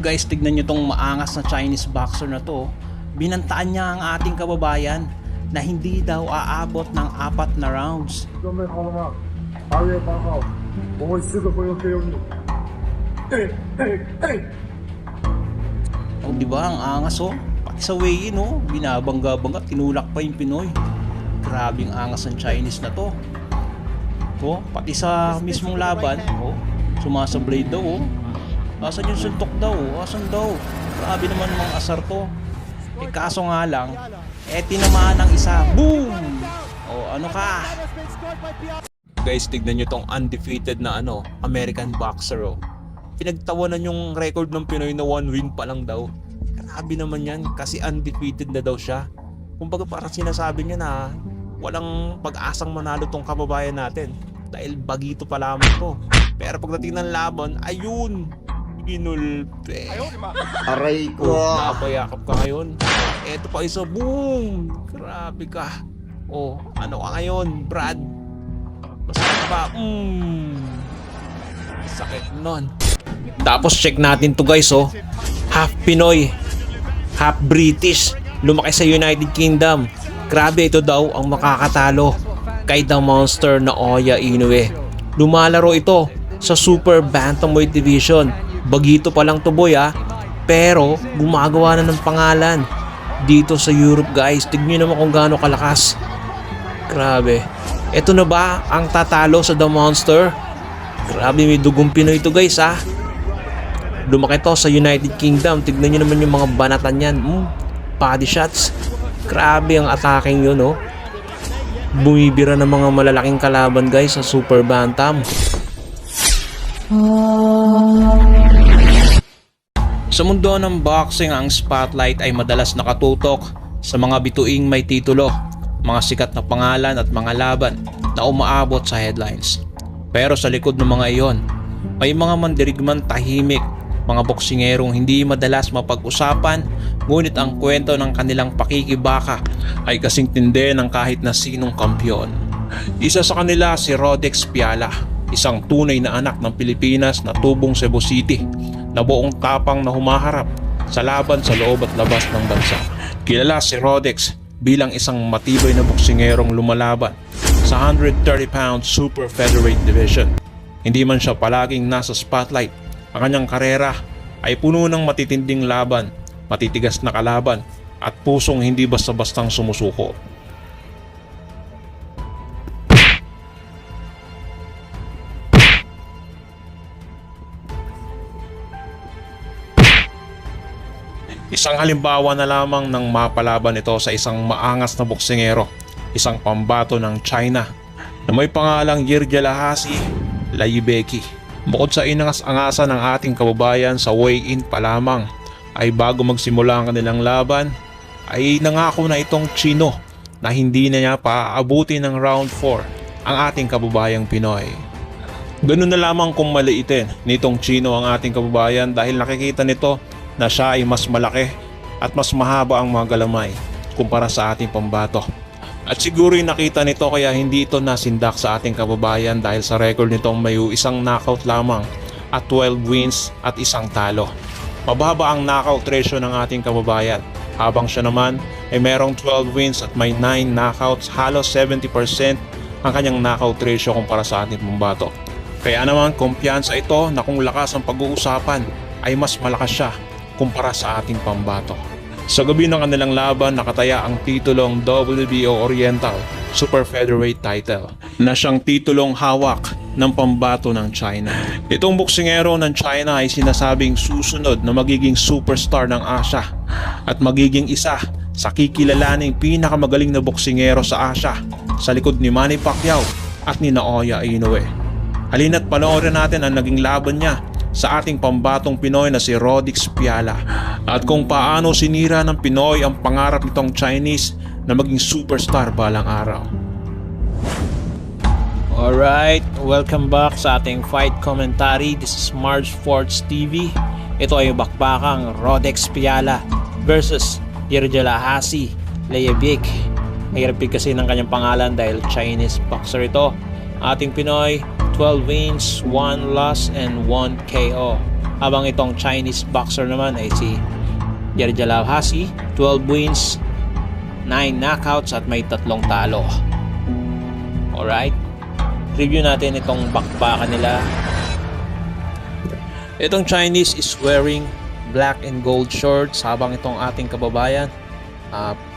Guys, tignan nyo tong maangas na Chinese boxer na to. Binantaan niya ang ating kababayan na hindi daw aabot ng 4 na rounds. 准备好了吗？8月8号，我会时刻会给你。O diba, ang angas oh. Pati sa weigh-in oh, binabangga-bangga, tinulak pa yung Pinoy. Grabing angas ng Chinese na to. Oh, pati sa mismong laban, oh, sumasablay daw oh. Asan yung suntok daw? Asan daw? Grabe naman mga asar to. Eh kaso nga lang, tinamaan ng isa. Boom! O ano ka? Guys, tignan nyo tong undefeated na American boxer oh. Pinagtawanan yung record ng Pinoy na 1 win pa lang daw. Grabe naman yan kasi undefeated na daw siya. Kumbaga parang sinasabi niya na walang pag-asang manalo tong kababayan natin dahil bagito pa lamang to. Pero pagdating ng laban, ayun! Ginulpe. Aray ko. Napayakap ka ngayon. Eto pa isa, boom! Grabe ka. Oh, ano ka ngayon, Brad? Masakit ba? Sakit nun. Tapos check natin to guys oh. Half Pinoy, half British, lumaki sa United Kingdom. Grabe, ito daw ang makakatalo kay The Monster na Oya Inoue. Lumalaro ito sa Super Bantamweight Division. Bagito pa lang to boy pero gumagawa na ng pangalan dito sa Europe guys. Tignan naman kung gaano kalakas. Grabe. Ito na ba ang tatalo sa The Monster? Grabe, may dugong Pinoy ito guys Lumaki to sa United Kingdom. Tignan nyo naman yung mga banatan yan. Body shots. Grabe ang attacking yun Bumibira ng mga malalaking kalaban guys sa Super Bantam. Sa mundo ng boxing, ang spotlight ay madalas nakatutok sa mga bituing may titulo, mga sikat na pangalan at mga laban na umaabot sa headlines. Pero sa likod ng mga iyon, may mga mandirigman tahimik, mga boksingerong hindi madalas mapag-usapan, ngunit ang kwento ng kanilang pakikibaka ay kasing tindi ng kahit na sinong kampyon. Isa sa kanila si Rodex Piala, isang tunay na anak ng Pilipinas na tubong Cebu City, na buong tapang na humaharap sa laban sa loob at labas ng bansa. Kilala si Rodex bilang isang matibay na boksingerong lumalaban sa 130-pound Super Featherweight Division. Hindi man siya palaging nasa spotlight, ang kanyang karera ay puno ng matitinding laban, matitigas na kalaban at pusong hindi basta-bastang sumusuko. Isang halimbawa na lamang ng mapalaban ito sa isang maangas na boksingero, isang pambato ng China na may pangalang Yirjelahasi Layibeki. Bukod sa inangas-angasan ng ating kababayan sa weigh-in pa lamang, ay bago magsimula ang kanilang laban, ay nangako na itong Chino na hindi na niya paaabuti ng round 4 ang ating kababayang Pinoy. Ganun na lamang kung maliitin nitong Chino ang ating kababayan dahil nakikita nito na siya ay mas malaki at mas mahaba ang mga galamay kumpara sa ating pambato. At siguro nakita nito kaya hindi ito nasindak sa ating kababayan dahil sa record nitong may isang knockout lamang at 12 wins at isang talo. Mababa ang knockout ratio ng ating kababayan, habang siya naman ay merong 12 wins at may 9 knockouts. Halos 70% ang kanyang knockout ratio kumpara sa ating pambato. Kaya naman kumpiyansa ito na kung lakas ang pag-uusapan ay mas malakas siya kumpara sa ating pambato. Sa gabi ng kanilang laban, nakataya ang titulong WBO Oriental Super Featherweight title na siyang titulong hawak ng pambato ng China. Itong boksingero ng China ay sinasabing susunod na magiging superstar ng Asia at magiging isa sa kikilalaning pinakamagaling na boksingero sa Asia sa likod ni Manny Pacquiao at ni Naoya Inoue. Halina't panoorin natin ang naging laban niya sa ating pambatong Pinoy na si Rodex Piala at kung paano sinira ng Pinoy ang pangarap nitong Chinese na maging superstar balang araw. Alright, welcome back sa ating fight commentary. This is Marge Forts TV. Ito ay bakbakang Rodex Piala versus Yirjelahasi Layibeki. Hirapig kasi ng kanyang pangalan dahil Chinese boxer ito. Ating Pinoy, 12 wins, 1 loss, and 1 KO. Habang itong Chinese boxer naman ay si Yerjalahasi, 12 wins, 9 knockouts at may 3 talo. Alright, review natin itong bakbakan nila. Itong Chinese is wearing black and gold shorts, habang itong ating kababayan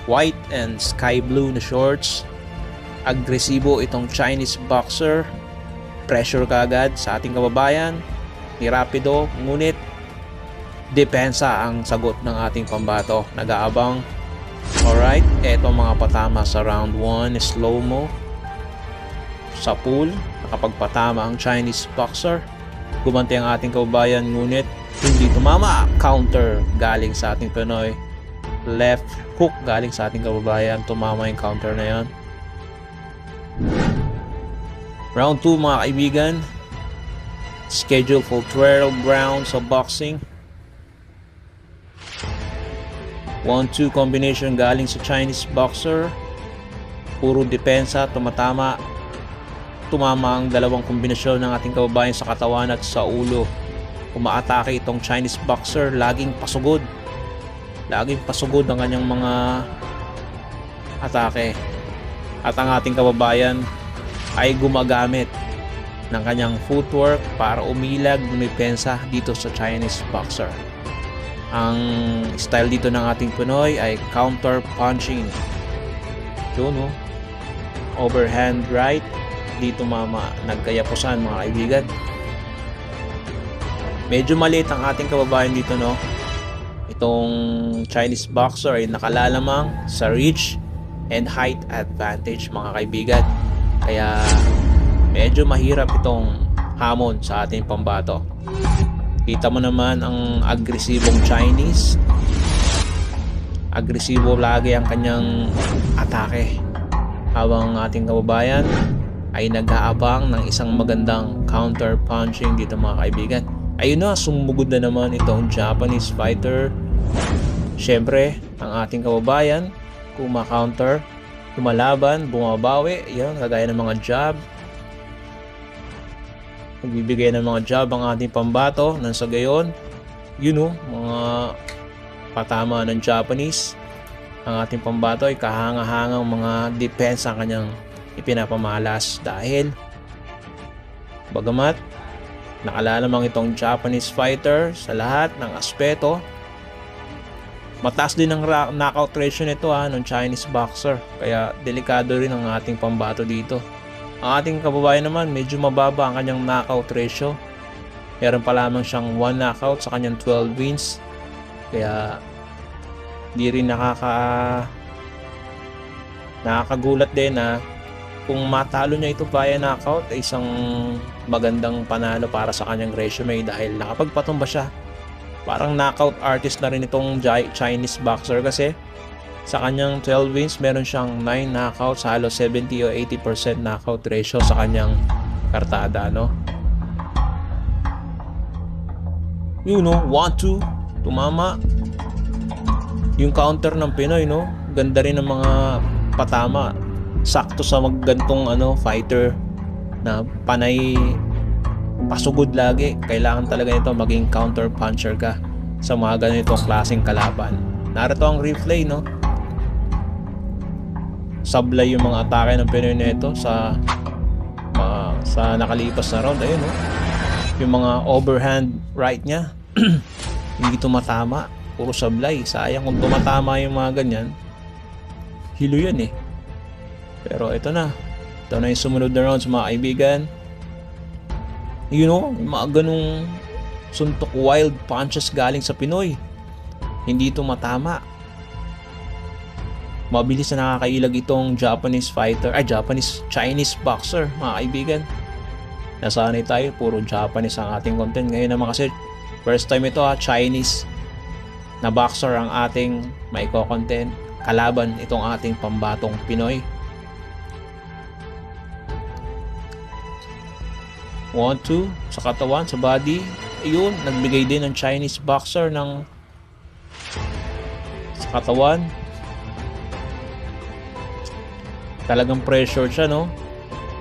white and sky blue na shorts. Agresibo itong Chinese boxer, pressure kaagad sa ating kababayan, ni rapido, ngunit depensa ang sagot ng ating pambato, nag-aabang. Alright, eto mga patama sa round 1, slow-mo sa pool, nakapagpatama ang Chinese boxer. Gumanti ang ating kababayan ngunit hindi tumama. Counter galing sa ating Pinoy, left hook galing sa ating kababayan, tumama yung counter na yan. Round 2 mga kaibigan, scheduled for 12 rounds of boxing. 1-2 combination galing sa Chinese boxer, puro depensa, tumama ang dalawang kombinasyon ng ating kababayan sa katawan at sa ulo. Umaatake itong Chinese boxer, laging pasugod ang kanyang mga atake, at ang ating kababayan ay gumagamit ng kanyang footwork para umilag ng depensa dito sa Chinese boxer. Ang style dito ng ating Pinoy ay counter punching. Yun, no? Overhand right, dito nagkayapusan mga kaibigan. Medyo maliit ang ating kababayan dito, no? Itong Chinese boxer ay nakalalamang sa reach and height advantage mga kaibigan, kaya medyo mahirap itong hamon sa ating pambato. Kita mo naman ang agresibong Chinese, agresibo lagi ang kanyang atake, habang ating kababayan ay nag-aabang ng isang magandang counter punching dito mga kaibigan. Ayun na, sumugod na naman itong Japanese fighter. Syempre, ang ating kababayan kuma-counter, lumalaban, bumabawi, yan, kagaya ng mga jab. Nagbibigay ng mga jab ang ating pambato, nang sa gayon, mga patama ng Japanese. Ang ating pambato ay kahanga-hangang mga depensa ang kanyang ipinapamalas, dahil bagamat nakalalamang itong Japanese fighter sa lahat ng aspeto, mataas din ang knockout ratio nito ng Chinese boxer, kaya delikado rin ang ating pambato dito. Ang ating kababayan naman medyo mababa ang kanyang knockout ratio, meron pa lamang siyang 1 knockout sa kanyang 12 wins, kaya di rin nakakagulat din na kung matalo niya ito via knockout ay isang magandang panalo para sa kanyang resume, dahil nakapagpatumba siya. Parang knockout artist na rin itong Chinese boxer, kasi sa kanyang 12 wins meron siyang 9 knockouts, halos 70 o 80% knockout ratio sa kanyang kartada, no? 1-2, tumama yung counter ng Pinoy, no? Ganda rin ng mga patama, sakto sa gantong fighter na panay pasugod lagi. Kailangan talaga nito maging counter puncher ka sa mga ganitong klaseng kalaban. Narito ang replay, no? Sablay yung mga atake ng Pinoy nito sa nakalipas na round. Ayun, no? Yung mga overhand right niya hindi tumatama, puro sablay. Sayang kung tumatama yung mga ganyan, hilo yan eh. Pero ito na yung sumunod na rounds mga kaibigan. Mga ganong suntok wild punches galing sa Pinoy, hindi ito matama. Mabilis na nakakailag itong Chinese boxer mga kaibigan. Nasanay tayo, puro Japanese ang ating content. Ngayon naman kasi first time ito Chinese na boxer ang ating may content kalaban itong ating pambatong Pinoy. 1-2 sa katawan, sa body. Ayun, nagbigay din ng Chinese boxer sa katawan. Talagang pressure siya, no?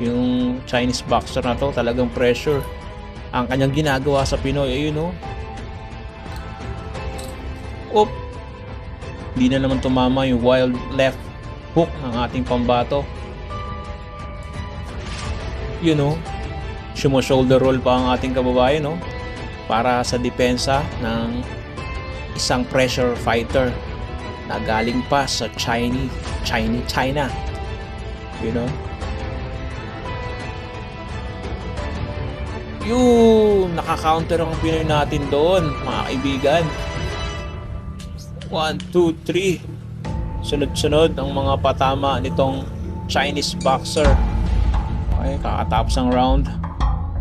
Yung Chinese boxer na to, talagang pressure ang kanyang ginagawa sa Pinoy. Ayun, no? Oop! Hindi na naman tumama yung wild left hook ng ating pambato. You know, shoulder roll pa ang ating kababayan, no? Para sa depensa ng isang pressure fighter na galing pa sa China. You know? Yung naka-counter ang Pinoy natin doon, mga kaibigan. 1, 2, 3. Sunod-sunod ang mga patama nitong Chinese boxer. Okay, kakatapos ang round.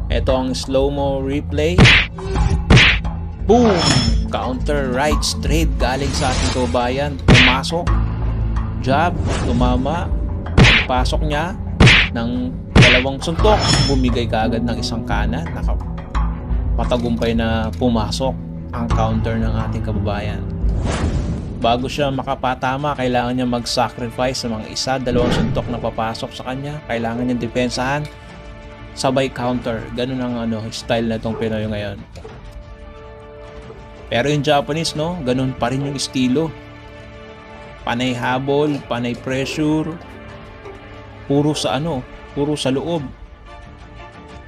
Ito ang slow-mo replay. Boom! Counter right straight galing sa ating kababayan. Pumasok. Jab, tumama. Pagpasok niya ng dalawang suntok, bumigay kaagad ng isang kanan. Matagumpay na pumasok ang counter ng ating kababayan. Bago siya makapatama, kailangan niya mag-sacrifice ng mga isa, dalawang suntok na papasok sa kanya. Kailangan niya depensahan, sabay counter. Ganun ang style na itong Pinoy ngayon. Pero yung Japanese, no, ganun pa rin yung estilo. Panay habol, panay pressure, puro sa loob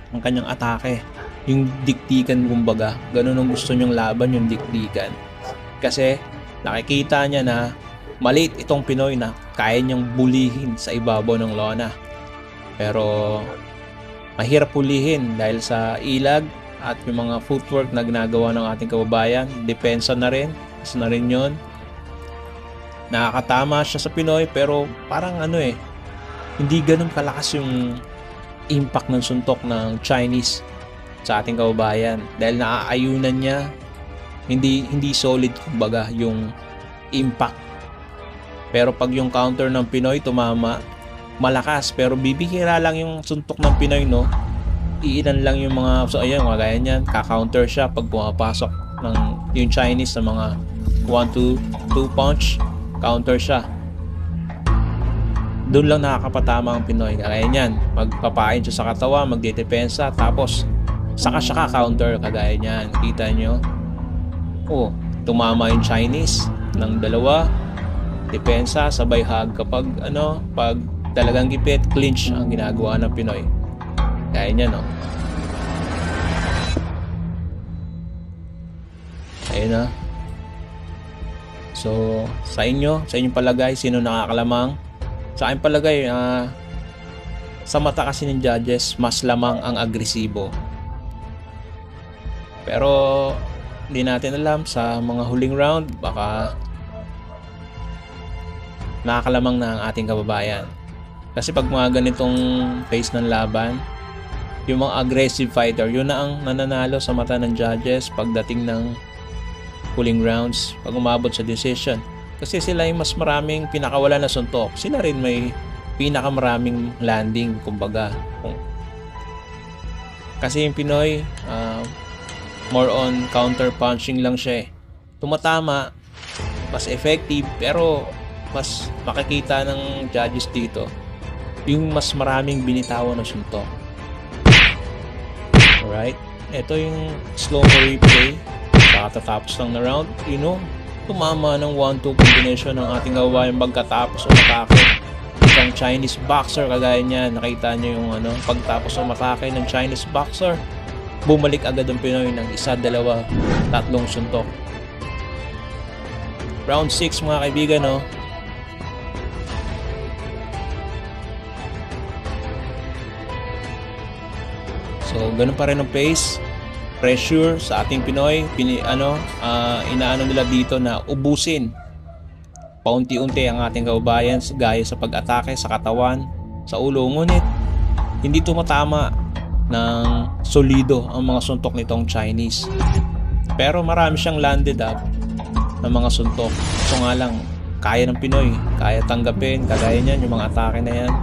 ang kanyang atake. Yung diktikan, kumbaga, ganun ang gusto niyong laban, yung diktikan. Kasi nakikita niya na maliit itong Pinoy na kaya niyang bulihin sa ibabaw ng lona. Pero mahirap pulihin dahil sa ilag at yung mga footwork na ginagawa ng ating kababayan. Depensa na rin. Isa na rin yun. Nakakatama siya sa Pinoy pero parang hindi ganun kalakas yung impact ng suntok ng Chinese sa ating kababayan. Dahil naaayunan niya, hindi solid kumbaga yung impact. Pero pag yung counter ng Pinoy tumama, malakas. Pero bibihira lang yung suntok ng Pinoy, no? Iilan lang yung mga, so ayan, kagaya niyan, ka-counter siya pag pumapasok ng yung Chinese na mga 1-2 punch, counter siya. Doon lang nakakapatama ang Pinoy. Kagaya niyan, magpapain siya sa katawan, magdedepensa, tapos saka siya ka-counter, kagaya niyan. Kita nyo? Tumama yung Chinese ng dalawa, depensa, sabay hug. Kapag pag talagang gipit, clinch ang ginagawa ng Pinoy. Kaya niya, no? Ayun na. So, sa inyong palagay, sino nakakalamang? Sa aking palagay, sa mata kasi ng judges, mas lamang ang agresibo. Pero hindi natin alam, sa mga huling round, baka nakakalamang na ang ating kababayan. Kasi pag mga ganitong phase ng laban, yung mga aggressive fighter, yun na ang nananalo sa mata ng judges pagdating ng huling rounds, pag umabot sa decision. Kasi sila yung mas maraming pinakawala na suntok. Sila rin may pinakamaraming landing, kumbaga. Kasi yung Pinoy, more on counter punching lang siya. Tumatama, mas effective, pero mas makikita ng judges dito yung mas maraming binitawan na suntok. Alright, ito yung slow-mo replay. Katatapos lang na round, tumama ng 1-2 combination ng ating kababayan pagkatapos umatake. Isang Chinese boxer, kagaya niya, nakita niyo yung pagtapos umatake ng Chinese boxer, bumalik agad ang Pinoy ng 1, 2, 3 suntok. Round 6 mga kaibigan, no? So, ganun pa rin ang pace. Pressure sa ating Pinoy. Inaano nila dito na ubusin paunti-unti ang ating kababayan gaya sa pag-atake sa katawan, sa ulo. Ngunit, hindi tumatama ng solido ang mga suntok nitong Chinese. Pero marami siyang landed up ng mga suntok. So nga lang, kaya ng Pinoy. Kaya tanggapin. Kagaya niyan, yung mga atake na yan.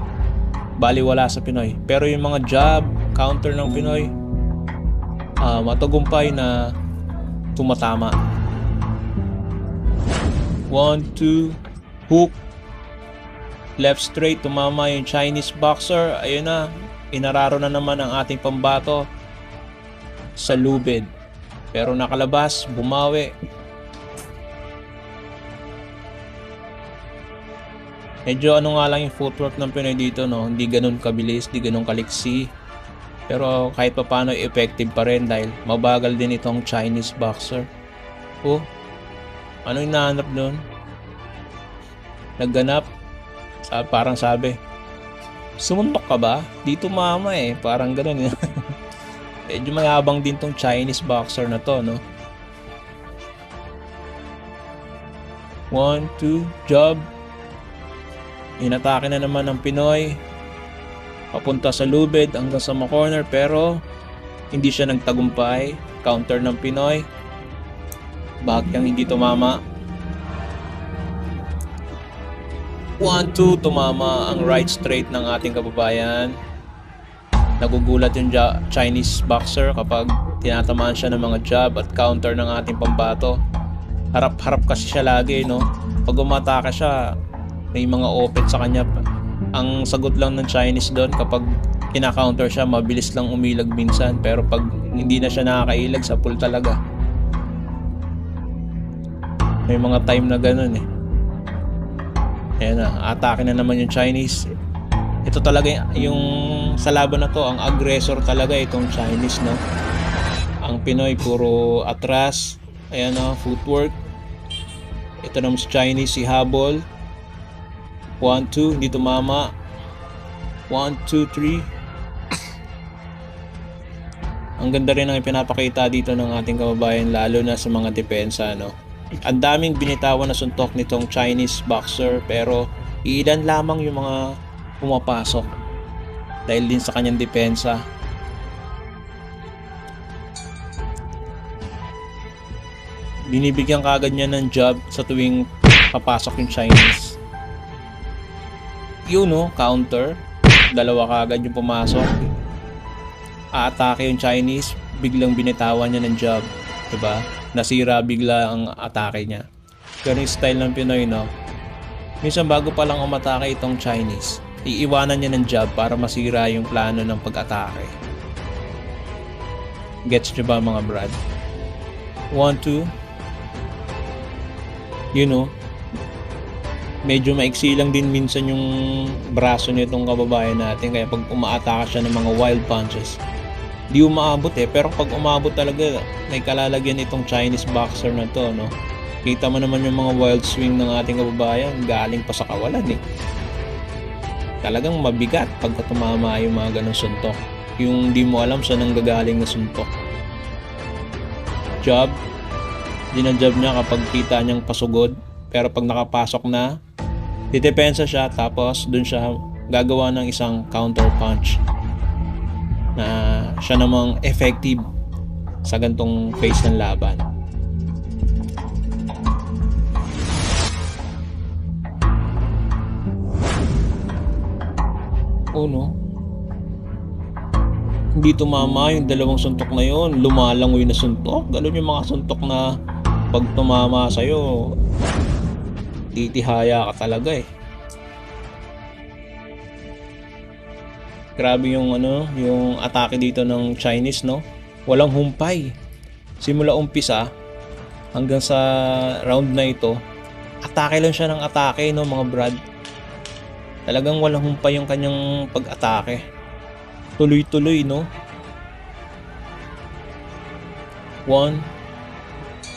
Baliwala sa Pinoy. Pero yung mga jab, counter ng Pinoy, matagumpay na tumatama. 1, 2, hook, left straight, tumama yung Chinese boxer. Ayun na, inararo na naman ang ating pambato sa lubid. Pero nakalabas, bumawi. Medyo ano nga lang yung footwork ng Pinoy dito, no? Hindi ganun kabilis, hindi ganun kaliksi. Pero kahit pa paano effective pa rin dahil mabagal din itong Chinese boxer. Oh, ano yung nahanap doon? Nagganap. Parang sabi, sumuntok ka ba? Dito mama eh. Parang ganun. Medyo mayabang din tong Chinese boxer na to, no? 1, 2, jab. Inatake na naman ng Pinoy. Papunta sa lubid hanggang sa corner pero hindi siya nagtagumpay. Counter ng Pinoy. Bahagyang hindi tumama. 1, 2, tumama ang right straight ng ating kababayan. Nagugulat yung Chinese boxer kapag tinatamaan siya ng mga jab at counter ng ating pambato. Harap-harap kasi siya lagi, no? Pag umatake siya, may mga open sa kanya. Ang sagot lang ng Chinese doon kapag kina-counter siya, mabilis lang umilag minsan. Pero pag hindi na siya nakakailag, sa pool talaga. May mga time na ganun eh. Ayan na, atake na naman yung Chinese. Ito talaga yung sa laban na to, ang aggressor talaga itong Chinese, no? Ang Pinoy puro atras. Ayan na, footwork. Ito naman si Chinese, si habol. 1, 2, hindi tumama. 1, 2, 3. Ang ganda rin ang ipinapakita dito ng ating kababayan, lalo na sa mga depensa, no? Ang daming binitawan na suntok nitong Chinese boxer pero ilan lamang yung mga pumapasok dahil din sa kanyang depensa. Binibigyan kaagad niya ng jab sa tuwing papasok yung Chinese. Yun, no? Counter. Dalawa kaagad yung pumasok. Aatake yung Chinese, biglang binitawan niya ng jab. Diba? Nasira bigla ang atake niya. Pero yung style ng Pinoy, no? Minsan bago pa lang umatake itong Chinese, iiwanan niya ng jab para masira yung plano ng pag-atake. Gets niyo ba mga brad? 1, 2. You know, medyo maiksi lang din minsan yung braso nitong kababayan natin. Kaya pag umaatake siya ng mga wild punches, di umaabot eh. Pero pag umabot talaga, may kalalagyan itong Chinese boxer na to, no? Kita mo naman yung mga wild swing ng ating kababayan, galing pa sa kawalan eh. Talagang mabigat pagka tumama yung mga ganong suntok. Yung di mo alam saan ang gagaling na suntok. Jab. Dinajab niya kapag kita niyang pasugod. Pero pag nakapasok na, didepensa siya tapos dun siya gagawa ng isang counter punch na siya namang effective sa gantong phase ng laban. Oh no, hindi tumama yung dalawang suntok na yun, lumalangoy na suntok. Ganun yung mga suntok na pag tumama sa'yo, titihaya ka talaga eh. Grabe yung yung atake dito ng Chinese, no? Walang humpay. Simula umpisa hanggang sa round na ito, atake lang siya ng atake, no mga brad. Talagang walang humpay yung kanyang pag-atake. Tuloy-tuloy, no? 1.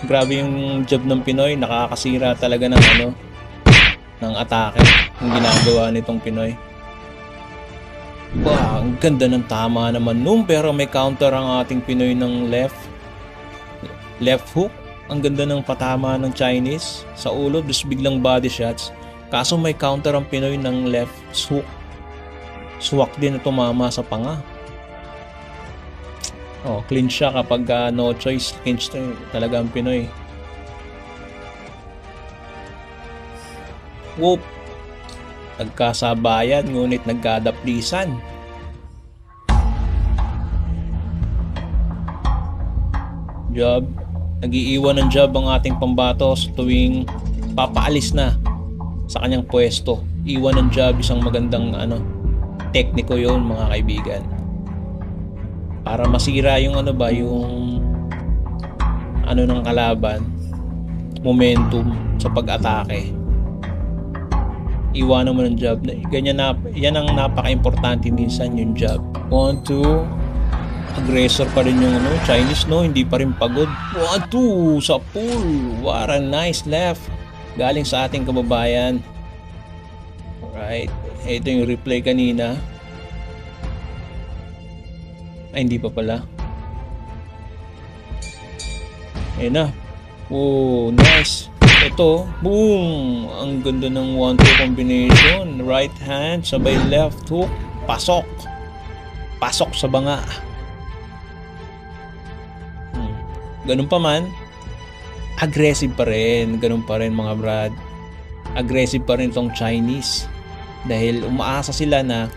Grabe yung jab ng Pinoy, nakakasira talaga ng ng atake yung ginagawa nitong Pinoy. Wow, ang ganda ng tama naman nung, pero may counter ang ating Pinoy ng left hook. Ang ganda ng patama ng Chinese sa ulo, dus biglang body shots. Kaso may counter ang Pinoy ng left hook. Swak din na tumama sa panga. Oh, clinch siya kapag no choice, clinch talaga ang Pinoy. Whoop! Nagkasabayan ngunit nagkadaplisan. Jab. Nag-iiwan ng jab ang ating pambato sa tuwing papaalis na sa kanyang pwesto. Iwan ng jab, isang magandang tekniko yon mga kaibigan. Para masira yung yung ng kalaban, momentum sa pag-atake. iwanan mo ng jab. Ganyan na, yan ang napaka-importante minsan yung jab. 1, 2, aggressor pa rin yung Chinese, no? Hindi pa rin pagod. 1, 2, sa pool. What a nice left. Galing sa ating kababayan. Alright. Ito yung replay kanina. Ay, hindi pa pala. Ayun na. Oh, nice. Ito, boom! Ang ganda ng 1-2 combination. Right hand, sabay left hook. Pasok. Pasok sa banga. Ganun pa man, aggressive pa rin. Ganun pa rin mga brad. Aggressive pa rin itong Chinese. Dahil umaasa sila na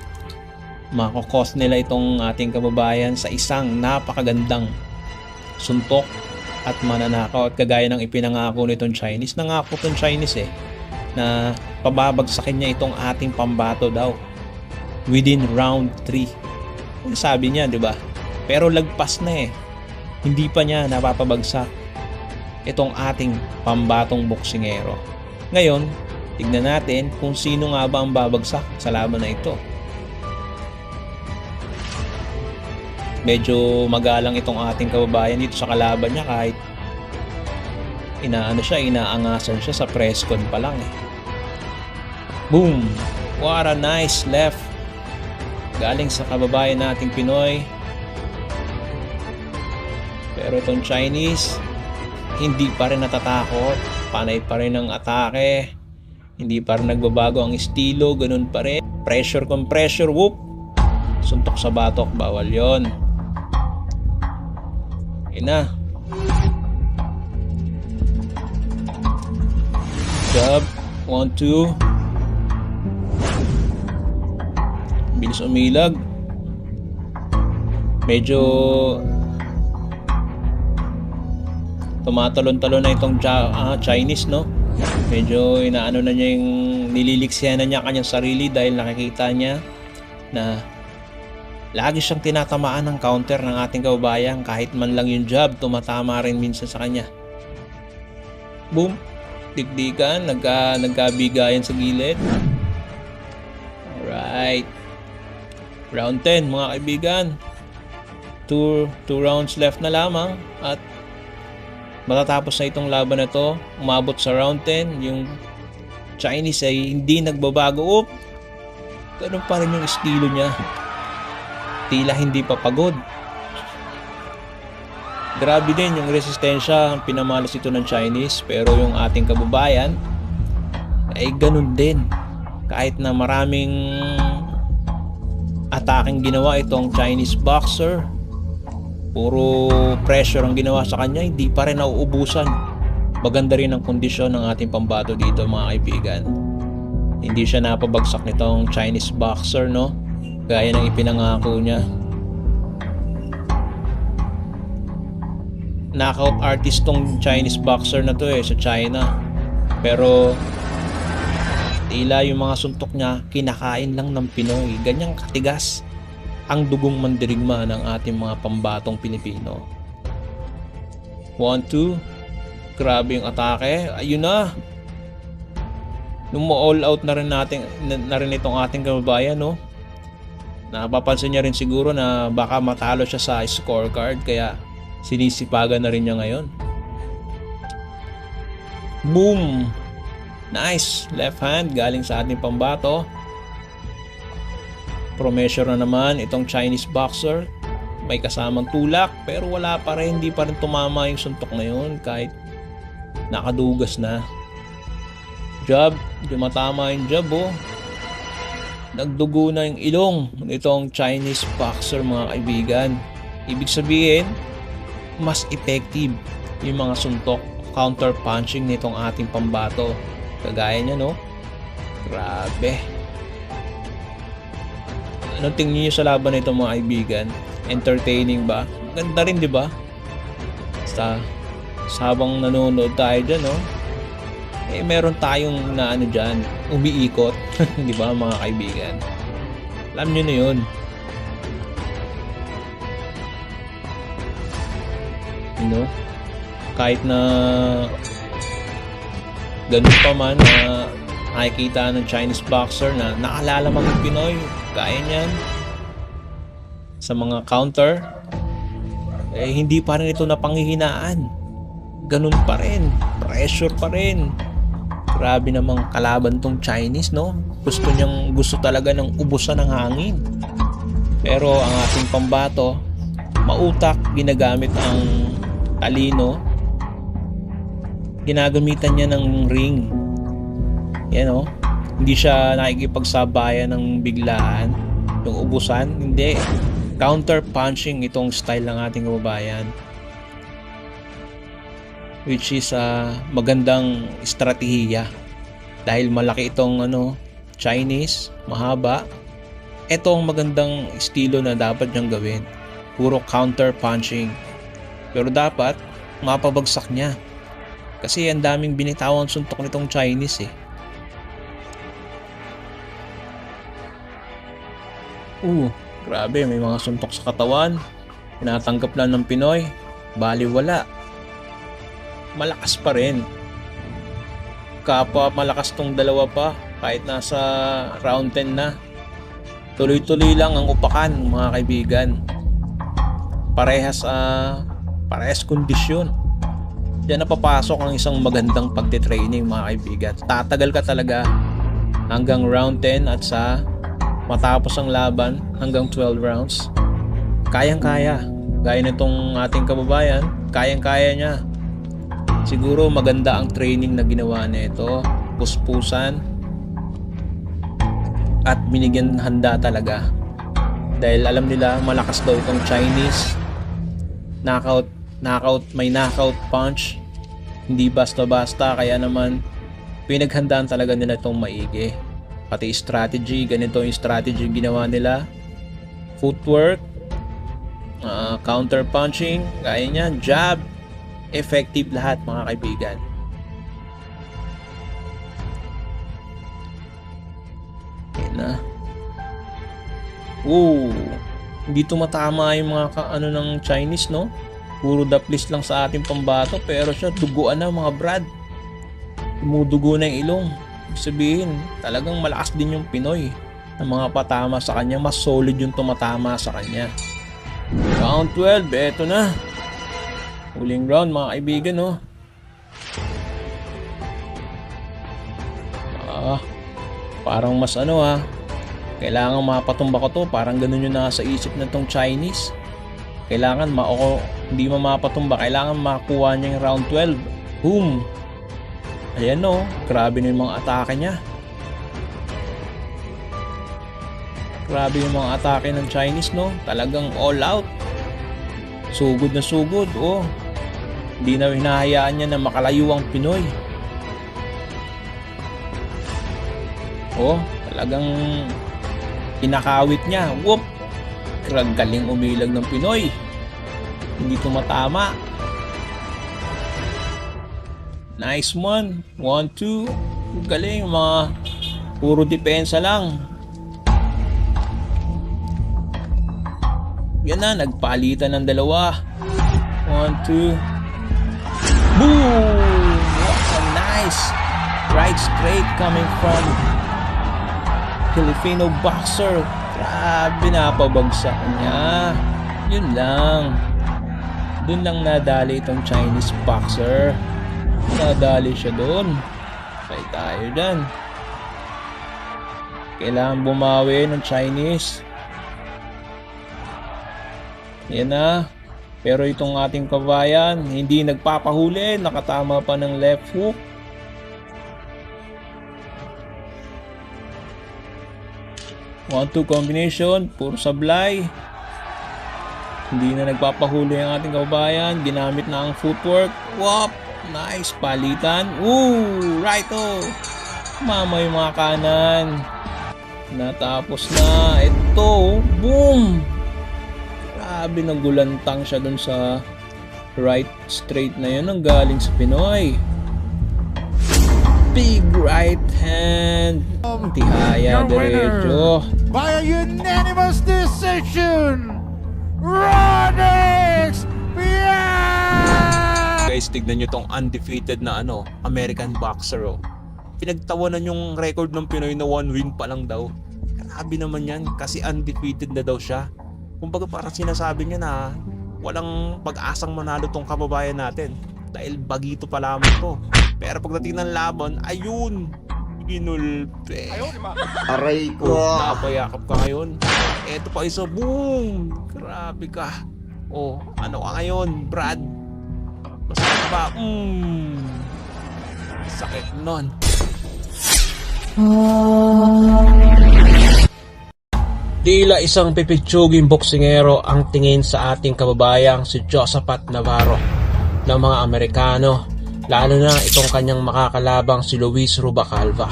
makakos nila itong ating kababayan sa isang napakagandang suntok at mananakaw. At kagaya ng ipinangako nitong Chinese, nangako itong Chinese na pababagsakin niya itong ating pambato daw within round 3. Sabi niya, di ba? Pero lagpas na hindi pa niya napapabagsak itong ating pambatong boksingero. Ngayon, tignan natin kung sino nga ba ang babagsak sa laban na ito. Medyo magalang itong ating kababayan dito sa kalaban niya kahit inaangasan siya sa press con pa lang Boom! What a nice left. Galing sa kababayan nating Pinoy. Pero itong Chinese, hindi pa rin natatakot. Panay pa rin ang atake. Hindi pa rin nagbabago ang estilo. Ganun pa rin. Pressure con pressure. Whoop! Suntok sa batok. Bawal yon. Na. Jab. 1, 2. Bilis umilag. Medyo tumatalon-talon na itong Chinese, no? Medyo inaano na niya yung nililiksihan na niya kanyang sarili dahil nakikita niya na lagi siyang tinatamaan ng counter ng ating kababayan. Kahit man lang yung jab, tumatama rin minsan sa kanya. Boom! Digdigan, nagkabigayan sa gilid. Alright. Round 10 mga kaibigan. 2 rounds left na lamang at matatapos na itong laban na to. Umabot sa round 10. Yung Chinese ay hindi nagbabago. Oop! Ganun pa rin yung estilo niya. Tila hindi pa pagod. Grabe din yung resistensya. Pinamalas ito ng Chinese. Pero yung ating kababayan ay ganun din. Kahit na maraming ataking ginawa itong Chinese boxer, puro pressure ang ginawa sa kanya, hindi pa rin nauubusan. Maganda rin ang kondisyon ng ating pambato dito mga kaibigan. Hindi siya napabagsak nitong Chinese boxer, no? Gaya ng ipinangako niya. Knockout artist tong Chinese boxer na to sa China. Pero tila yung mga suntok niya kinakain lang ng Pinoy. Ganyang katigas ang dugong mandirigma ng ating mga pambatong Pilipino. 1, 2. Grabe yung atake. Ayun na. Nung all out na rin itong ating kababayan, no? Napapansin niya rin siguro na baka matalo siya sa scorecard kaya sinisipagan na rin niya ngayon. Boom! Nice! Left hand galing sa ating pambato. Pro-measure na naman itong Chinese boxer. May kasamang tulak pero wala pa rin, hindi pa rin tumama yung suntok na yun kahit nakadugas na. Jab, dumatama yung jab Nagdugo na yung ilong nitong Chinese boxer mga kaibigan. Ibig sabihin, mas effective yung mga suntok, counter punching nitong ating pambato. Kagaya niya, no? Grabe. Anong tingin niyo sa laban nito mga kaibigan? Entertaining ba? Ganda rin, di ba? Basta habang nanonood tayo dyan, no? Meron tayong na dyan, umiikot. Di ba mga kaibigan? Alam nyo na yun. You know? Kahit na ganun pa man na nakikita ng Chinese boxer na naalala mga Pinoy, kaya niyan sa mga counter, hindi pa rin ito napanghihinaan. Ganun pa rin, pressure pa rin. Grabe namang kalaban tong Chinese, no? Gusto talaga ng ubusan ng hangin. Pero ang ating pambato, mautak, ginagamit ang talino, ginagamitan niya ng ring. Yan o, hindi siya nakikipagsabayan ng biglaan, yung ubusan, hindi. Counter punching itong style ng ating kababayan, which is magandang estratehiya dahil malaki itong Chinese, mahaba. Ito ang magandang estilo na dapat niyang gawin, puro counter punching, pero dapat mapabagsak niya kasi ang daming binitawang suntok nitong Chinese grabe, may mga suntok sa katawan, tinatanggap lang ng Pinoy, baliwala. Malakas pa rin. Kapwa malakas tong dalawa pa kahit nasa round 10 na. Tuloy-tuloy lang ang upakan, mga kaibigan. Parehas kondisyon. Diyan napapasok ang isang magandang pagtitraining, mga kaibigan. Tatagal ka talaga hanggang round 10 at sa matapos ang laban hanggang 12 rounds. Kayang-kaya. Gaya nitong ating kababayan, kayang-kaya niya. Siguro maganda ang training na ginawa nito, puspusan, at binigyan handa talaga. Dahil alam nila malakas daw itong Chinese. May knockout punch. Hindi basta-basta, kaya naman pinaghandaan talaga nila itong maigi. Pati strategy, ganito yung strategy ginawa nila. Footwork, counter punching, gaya niyan, jab, effective lahat, mga kaibigan. Yan na. Hindi tumatama yung mga ng Chinese, no? Puro daplis lang sa ating pambato, pero siya duguan na, mga brad. Dumudugo na yung ilong. Sabihin, talagang malakas din yung Pinoy ng mga patama sa kanya. Mas solid yung tumatama sa kanya. Round 12, eto na. Huling round, mga kaibigan, no? Parang mas kailangan mapatumba ko to. Parang ganun yung nasa isip na tong Chinese. Kailangan hindi mapatumba. Kailangan makuha niya yung round 12. Boom! Ayan, no? Grabe na yung mga atake niya. Grabe yung mga atake ng Chinese, no? Talagang all out. Sugod na sugod, Hindi na hinahayaan niya na makalayo ang Pinoy. Talagang kinakawit niya. Whoop! Galing umilag ng Pinoy. Hindi tumatama. Nice one. 1-2. Galing, mga puro depensa lang. Yan na, nagpalitan ng dalawa. 1-2. Boom! What a nice right straight coming from Filipino boxer. Grabe, napabagsak niya. Yun lang. Dun lang nadali itong Chinese boxer. Nadali siya doon. Kaya tayo dyan. Kailangan bumawi ng Chinese. Yan na. Pero itong ating kabayan, hindi nagpapahuli. Nakatama pa ng left hook. One-two combination. Puro sablay. Hindi na nagpapahuli ang ating kabayan. Ginamit na ang footwork. Wop! Nice, palitan. Righto. Mama yung mga kanan. Natapos na. Ito, boom. Grabe, nagulantang siya dun sa right straight na yun. Ang galing sa Pinoy. Big right hand. Tihaya diretso. By a unanimous decision, Ronex Pian! Guys, tignan nyo tong undefeated na American boxer. pinagtawanan yung record ng Pinoy na 1 win pa lang daw. Grabe naman yan kasi undefeated na daw siya. Kumbaga parang sinasabi niya na walang pag-asang manalo tong kababayan natin dahil bagito pa lamang to. Pero pagdating ng laban, ayun, inulpe. Aray ko. Napayakap ka ngayon. Eto pa isa, boom! Grabe ka. Oh, ano ka ngayon, Brad? Masakit ba? Sakit nun. Tila isang pipitsuging boksingero ang tingin sa ating kababayang si Josaphat Navarro ng mga Amerikano, lalo na itong kanyang makakalabang si Luis Rubalcaba.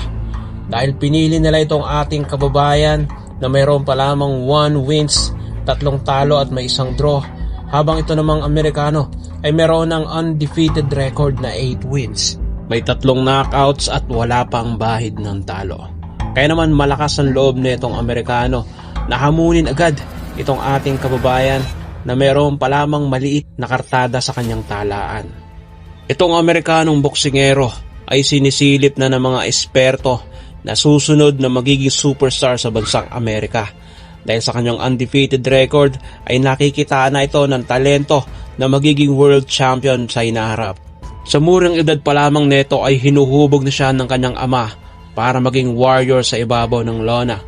Dahil pinili nila itong ating kababayan na mayroon pa lamang 1 wins, 3 talo at may 1 draw, habang ito namang Amerikano ay mayroon ng undefeated record na 8 wins. May 3 knockouts at wala pang bahid ng talo. Kaya naman malakas ang loob na itong Amerikano na hamunin agad itong ating kababayan na mayroon pa lamang maliit na kartada sa kanyang talaan. Itong Amerikanong boksingero ay sinisilip na ng mga eksperto na susunod na magiging superstar sa bansang Amerika. Dahil sa kanyang undefeated record ay nakikita na ito ng talento na magiging world champion sa hinaharap. Sa murang edad pa lamang nito ay hinuhubog na siya ng kanyang ama para maging warrior sa ibabaw ng lona.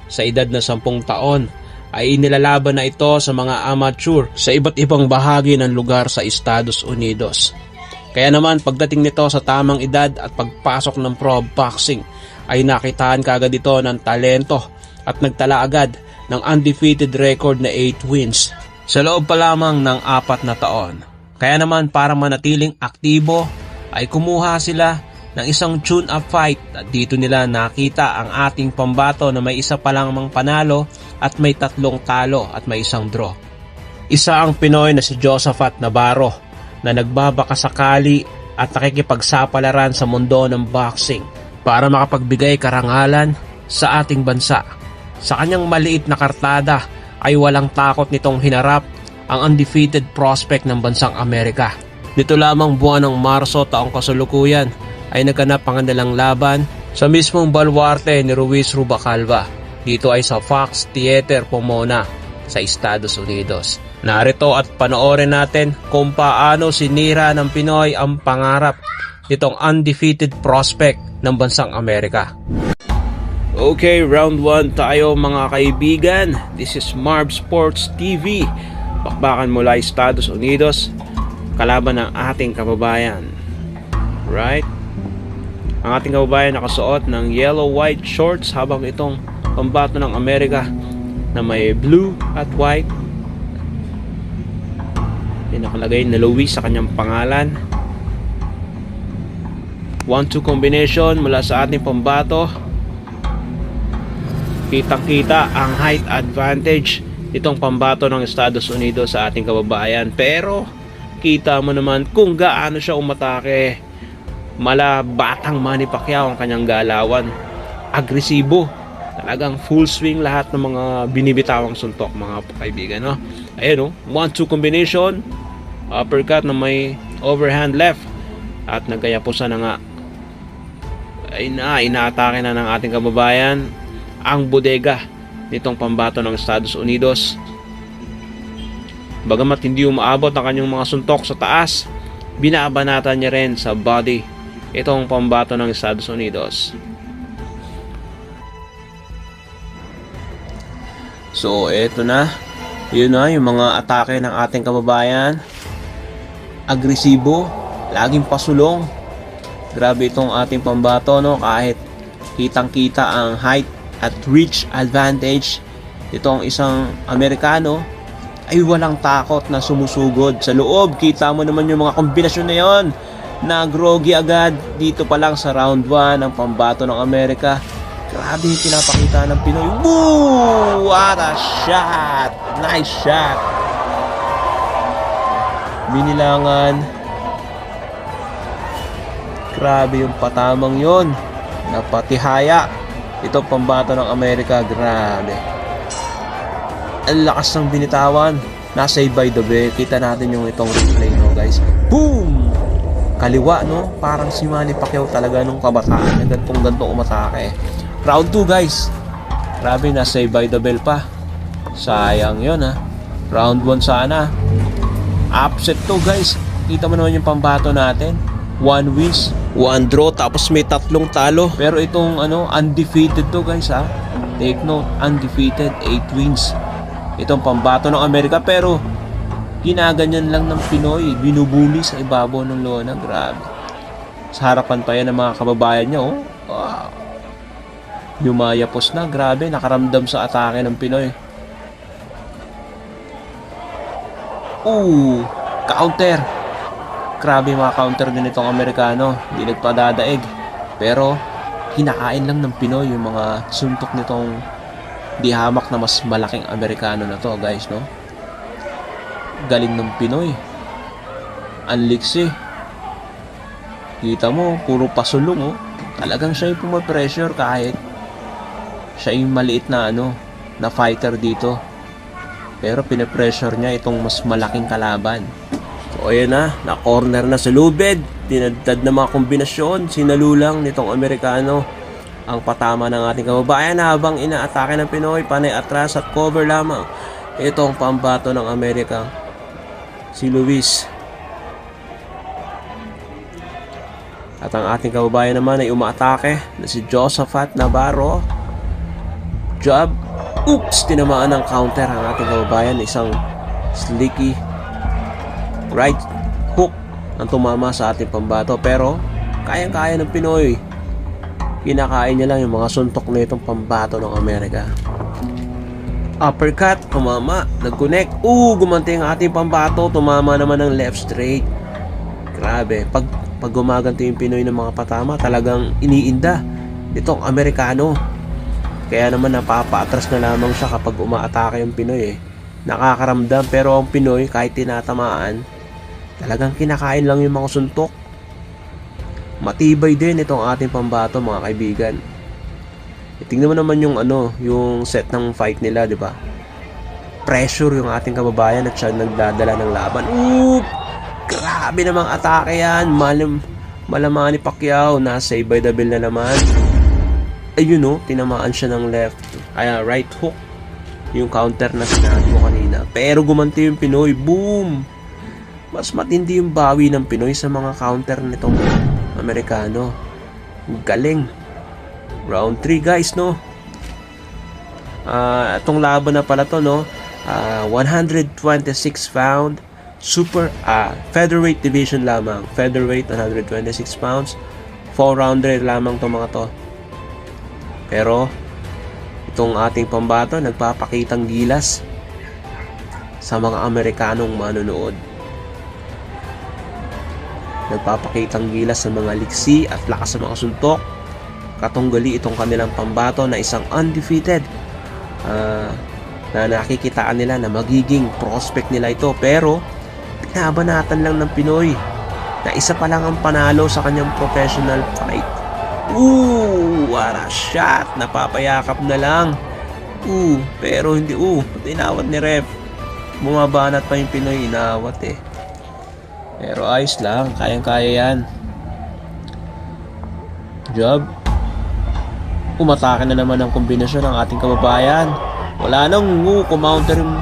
Sa edad na 10 taon ay inilalaban na ito sa mga amateur sa iba't ibang bahagi ng lugar sa Estados Unidos. Kaya naman pagdating nito sa tamang edad at pagpasok ng pro boxing ay nakitaan kaagad ito ng talento at nagtala agad ng undefeated record na 8 wins sa loob pa lamang ng 4 na taon. Kaya naman para manatiling aktibo ay kumuha sila ng isang tune-up fight at dito nila nakita ang ating pambato na may isa pa lamang panalo at may 3 talo at may 1 draw. Isa ang Pinoy na si Josaphat Navarro na nagbabakasakali at nakikipagsapalaran sa mundo ng boxing para makapagbigay karangalan sa ating bansa. Sa kanyang maliit na kartada ay walang takot nitong hinarap ang undefeated prospect ng bansang Amerika. Nito lamang buwan ng Marso taong kasalukuyan ay naganap ang kanilang laban sa mismong baluarte ni Luis Rubalcaba. Dito ay sa Fox Theater Pomona sa Estados Unidos. Narito at panoorin natin kung paano sinira ng Pinoy ang pangarap nitong undefeated prospect ng bansang Amerika. Okay, round 1 tayo mga kaibigan. This is Marv Sports TV. Bakbakan mula Estados Unidos, kalaban ng ating kababayan. Right? Ang ating kababayan nakasuot ng yellow-white shorts habang itong pambato ng Amerika na may blue at white. May nakalagay na Luis sa kanyang pangalan. 1-2 combination mula sa ating pambato. Kitang-kita ang height advantage itong pambato ng Estados Unidos sa ating kababayan. Pero kita mo naman kung gaano siya umatake. Mala batang Manny Pacquiao ang kanyang galawan. Agresibo. Talagang full swing lahat ng mga binibitawang suntok mga kaibigan. No? Ayan o. 1-2 combination. Uppercut na may overhand left. At nagkayapusan na nga. Ay na, inaatake na ng ating kababayan ang bodega nitong pambato ng Estados Unidos. Bagamat hindi umaabot ang kanyang mga suntok sa taas, binabanatan niya rin sa body itong pambato ng Estados Unidos. So eto na. Yun na yung mga atake ng ating kababayan. Agresibo, laging pasulong. Grabe itong ating pambato, no? Kahit kitang-kita ang height at reach advantage itong isang Amerikano ay walang takot na sumusugod sa loob. Kita mo naman yung mga kombinasyon na yon. Nagrogi agad dito pa lang sa round 1 ang pambato ng Amerika. Grabe yung pinapakita ng Pinoy. Woo! What a shot! Nice shot! Binilangan. Grabe yung patamang yon. Napatihaya. Ito pambato ng Amerika. Grabe. Ang lakas ng binitawan. Nasa by the way. Kita natin yung itong replay, no guys. Boom! kaliwa, no? Parang si Manny Pacquiao talaga nung kabataan na gantong umatake. Round 2 guys. Grabe, na-save by the bell pa. Sayang yun ha. Round 1 sana. Upset to guys. Kita mo naman yung pambato natin. 1 wins, 1 draw, tapos may 3 talo. Pero itong undefeated to guys ha. Take note, undefeated, 8 wins. Itong pambato ng Amerika, pero ginaganyan lang ng Pinoy. Binubuli sa ibabaw ng lona. Grabe. Sa harapan pa yan ng mga kababayan niya, oh. Wow. Yumayapos na, grabe, nakaramdam sa atake ng Pinoy. Counter. Grabe mga counter din itong Amerikano. Hindi nagpadadaig. Pero, kinakain lang ng Pinoy yung mga suntok nitong di hamak na mas malaking Amerikano na to, guys, no? Galing ng Pinoy. Anliksi. Kita mo, puro pasulong, oh. Talagang siya yung pumapressure kahit siya yung maliit na na fighter dito. Pero pinapressure niya itong mas malaking kalaban. So ayan na corner na sa lubid. Tinadtad na mga kombinasyon. Sinalulang nitong Amerikano ang patama ng ating kababayan habang inaatake ng Pinoy. Panay atras at cover lamang. Itong pambato ng Amerika, si Luis. At ang ating kababayan naman ay umaatake na si Josaphat Navarro. Jab. Oops! Tinamaan ng counter ang ating kababayan. Isang slicky right hook ang tumama sa ating pambato. Pero kayang-kaya ng Pinoy. Kinakain niya lang yung mga suntok na itong pambato ng Amerika. Uppercut, tumama, nag-connect. Gumanti ang ating pambato. Tumama naman ng left straight. Grabe. Pag gumaganti yung Pinoy ng mga patama, talagang iniinda itong Amerikano. Kaya naman napapaatras na lamang siya kapag umaatake yung Pinoy, eh. Nakakaramdam, pero ang Pinoy kahit tinatamaan, talagang kinakain lang yung mga suntok. Matibay din itong ating pambato, mga kaibigan. Tingnan mo naman yung yung set ng fight nila, di ba? Pressure yung ating kababayan at siya nagdadala ng laban. Grabe namang atake yan. Malaman ni Pacquiao, na-save by the bell na naman. Ayun, tinamaan siya ng left. Right hook. Yung counter na sinabi mo kanina. Pero gumanti yung Pinoy. Boom! Mas matindi yung bawi ng Pinoy sa mga counter nitong Amerikano. Galing. Round 3 guys, no? Itong laban na pala to, no? 126 pound super featherweight division lamang. Featherweight 126 pounds. 4-rounder lamang to mga to. Pero itong ating pambato nagpapakitang gilas sa mga Amerikanong manonood. Nagpapakitang gilas sa mga liksi at lakas sa mga suntok. Katunggali itong kanilang pambato na isang undefeated, na nakikitaan nila na magiging prospect nila ito. Pero pinabanatan lang ng Pinoy na isa pa lang ang panalo sa kanyang professional fight. What a shot! Napapayakap na lang. Pero hindi. Inawat ni ref. Bumabanat pa yung Pinoy, inawat eh. Pero ayos lang, kayang-kaya yan. Jab. Umatake na naman ang kombinasyon ng ating kababayan. Wala nang kumounter yung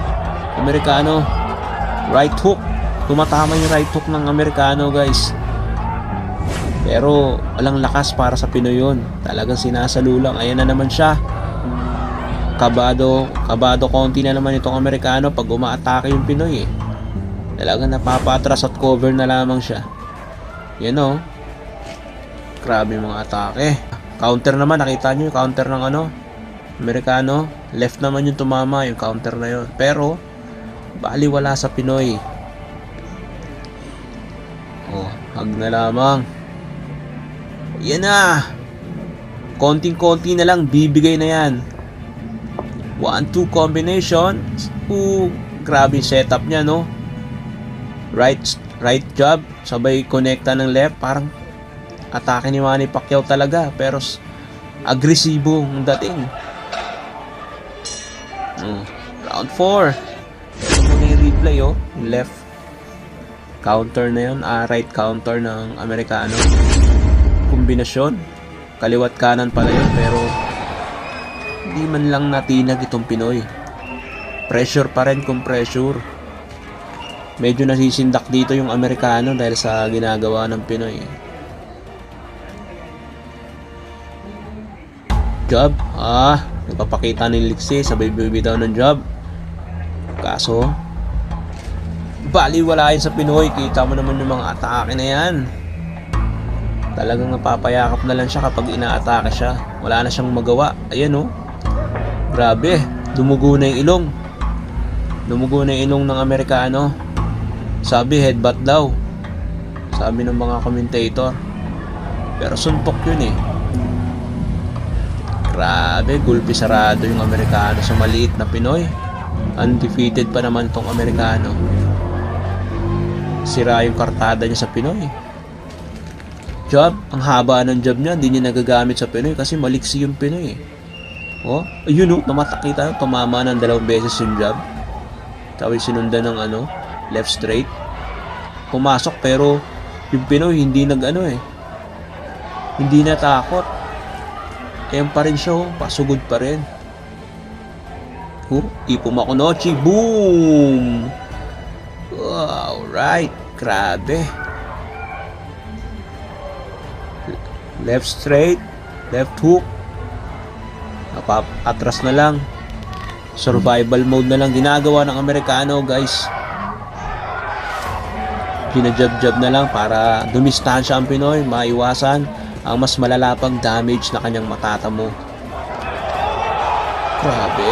Amerikano. Right hook. Tumatama yung right hook ng Amerikano, guys. Pero walang lakas para sa Pinoy yun. Talagang sinasalulang. Ayan na naman siya. Kabado konti na naman itong Amerikano pag umaatake yung Pinoy, eh. Talagang napapatras at cover na lamang siya. Yan, oh. Grabe mga atake. Counter naman, nakita nyo yung counter ng Amerikano. Left naman yung tumama, yung counter na yun. Pero bali wala sa Pinoy. Hug na lamang. Yan na. Konting-konti na lang, bibigay na yan. 1-2 combination. Grabe setup niya, no? Right jab, sabay connecta ng left. Parang atake ni Manny Pacquiao talaga, pero agresibo ang dating. Round 4. Ito muna yung replay, yung left Counter na yun, right counter ng Amerikano. Kombinasyon. Kaliwat kanan pala yun, pero hindi man lang natinag itong Pinoy. Pressure pa rin kung pressure. Medyo nasisindak dito yung Amerikano dahil sa ginagawa ng Pinoy. Job? Nagpapakita ni Lixie, sabay bibitaw ng job. Kaso, baliwalain sa Pinoy. Kita mo naman yung mga atake na yan. Talagang napapayakap na lang siya kapag inaatake siya. Wala na siyang magawa. Ayan oh. Grabe. Dumugo na yung ilong. Dumugo na yung ilong ng Amerikano. Sabi headbutt daw. Sabi ng mga commentator. Pero suntok yun eh. Grabe. Gulpi sarado yung Amerikano sa maliit na Pinoy. Undefeated pa naman tong Amerikano. Sira yung kartada niya sa Pinoy. Job, ang haba ng job niya, hindi niya nagagamit sa Pinoy kasi maliksi yung Pinoy. Oh, ayun oh, namatakita, tumama ng 2 beses yung job. Tapos sinundan ng left straight. Pumasok pero yung Pinoy hindi hindi natakot. Ayan pa rin siya, oh, pasugod pa rin. Ipo Makunochi, boom! Alright, grabe. Left straight, left hook. Atras na lang. Survival mode na lang ginagawa ng Amerikano, guys. Ginajab-jab na lang para dumistansya ang Pinoy, maiwasan ang mas malalapang damage na kanyang matatamo. Grabe.